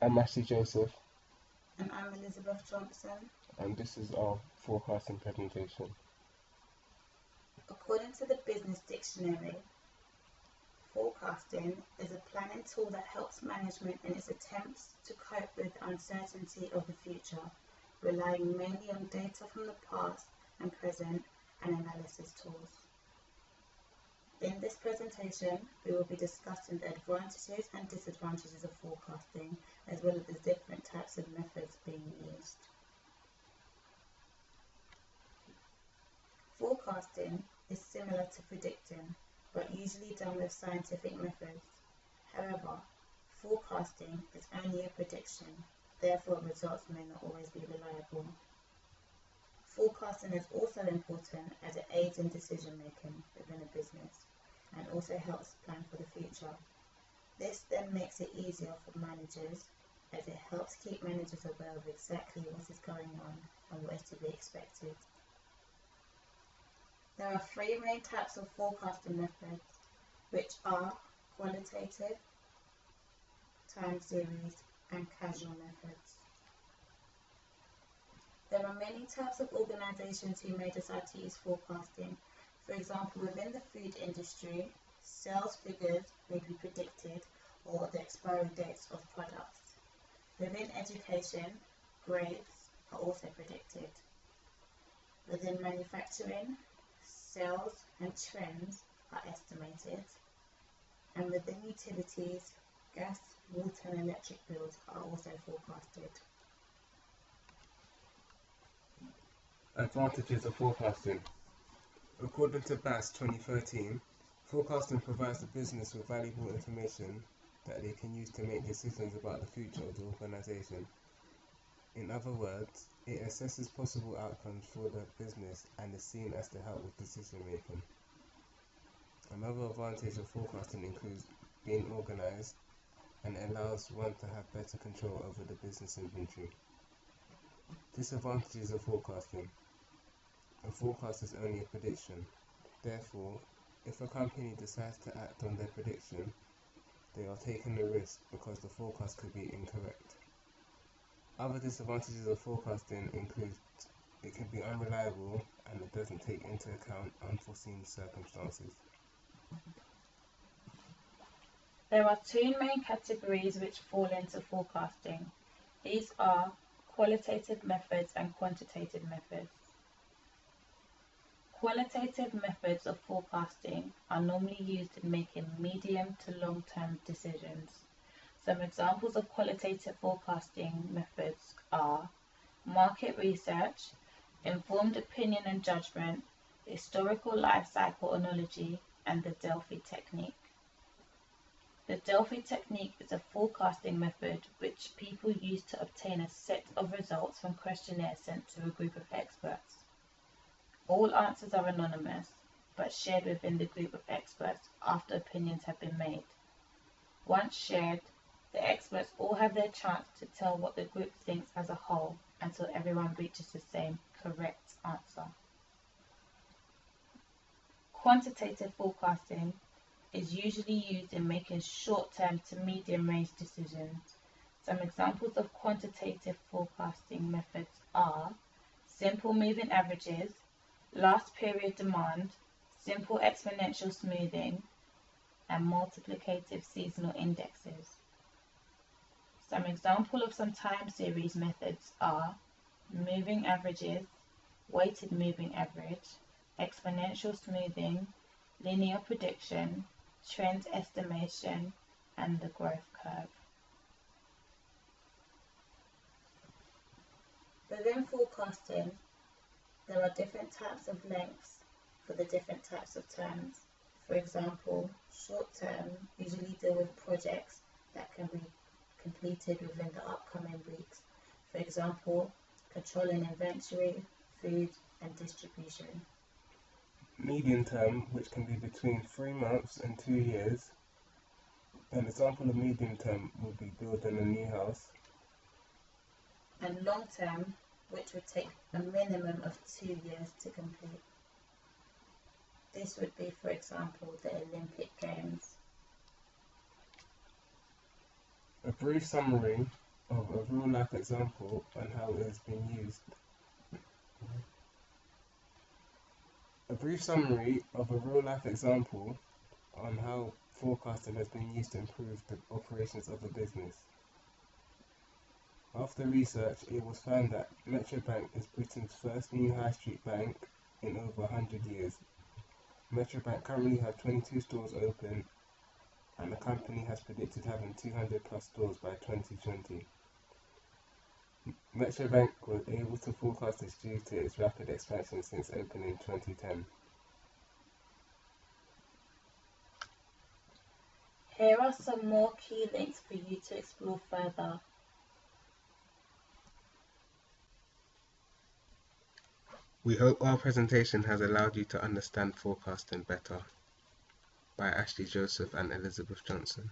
I'm Ashley Joseph, And I'm Elizabeth Johnson. and this is our forecasting presentation. According to the Business Dictionary, forecasting is a planning tool that helps management in its attempts to cope with the uncertainty of the future, relying mainly on data from the past and present and analysis tools. In this presentation, we will be discussing the advantages and disadvantages of forecasting, as well as the different types of methods being used. Forecasting is similar to predicting, but usually done with scientific methods. However, forecasting is only a prediction, therefore results may not always be reliable. Forecasting is also important as it aids in decision making within a business and also helps plan for the future. This then makes it easier for managers as it helps keep managers aware of exactly what is going on and what is to be expected. There are three main types of forecasting methods, which are qualitative, time series, and casual methods. There are many types of organizations who may decide to use forecasting. For example, within the food industry, sales figures may be predicted or the expiry dates of products. Within education, grades are also predicted. Within manufacturing, sales and trends are estimated. And within utilities, gas, water and electric bills are also forecasted. Advantages of forecasting. According to 5BUS1047, forecasting provides the business with valuable information that they can use to make decisions about the future of the organization. In other words, it assesses possible outcomes for the business and is seen as to help with decision making. Another advantage of forecasting includes being organized and allows one to have better control over the business inventory. Disadvantages of forecasting. A forecast is only a prediction. Therefore, if a company decides to act on their prediction, they are taking a risk because the forecast could be incorrect. Other disadvantages of forecasting include it can be unreliable and it doesn't take into account unforeseen circumstances. There are two main categories which fall into forecasting. These are qualitative methods and quantitative methods. Qualitative methods of forecasting are normally used in making medium to long-term decisions. Some examples of qualitative forecasting methods are market research, informed opinion and judgment, historical life cycle analogy, and the Delphi technique. The Delphi technique is a forecasting method which people use to obtain a set of results from questionnaires sent to a group of experts. All answers are anonymous, but shared within the group of experts after opinions have been made. Once shared, the experts all have their chance to tell what the group thinks as a whole until everyone reaches the same correct answer. Quantitative forecasting is usually used in making short-term to medium-range decisions. Some examples of quantitative forecasting methods are simple moving averages, last period demand, simple exponential smoothing, and multiplicative seasonal indexes. Some examples of some time series methods are moving averages, weighted moving average, exponential smoothing, linear prediction, trend estimation, and the growth curve. Within forecasting, there are different types of lengths for the different types of terms. For example, short term usually deal with projects that can be completed within the upcoming weeks. For example, controlling inventory, food, and distribution. Medium term, which can be between 3 months and 2 years. An example of medium term would be building a new house. And long term, which would take a minimum of 2 years to complete. This would be, for example, the Olympic Games. A brief summary of a real-life example on how it has been used. A brief summary of a real-life example on how forecasting has been used to improve the operations of a business. After research, it was found that Metro Bank is Britain's first new high street bank in over 100 years. Metro Bank currently has 22 stores open, and the company has predicted having 200 plus stores by 2020. Metro Bank was able to forecast this due to its rapid expansion since opening in 2010. Here are some more key links for you to explore further. We hope our presentation has allowed you to understand forecasting better. By Ashley Joseph and Elizabeth Johnson.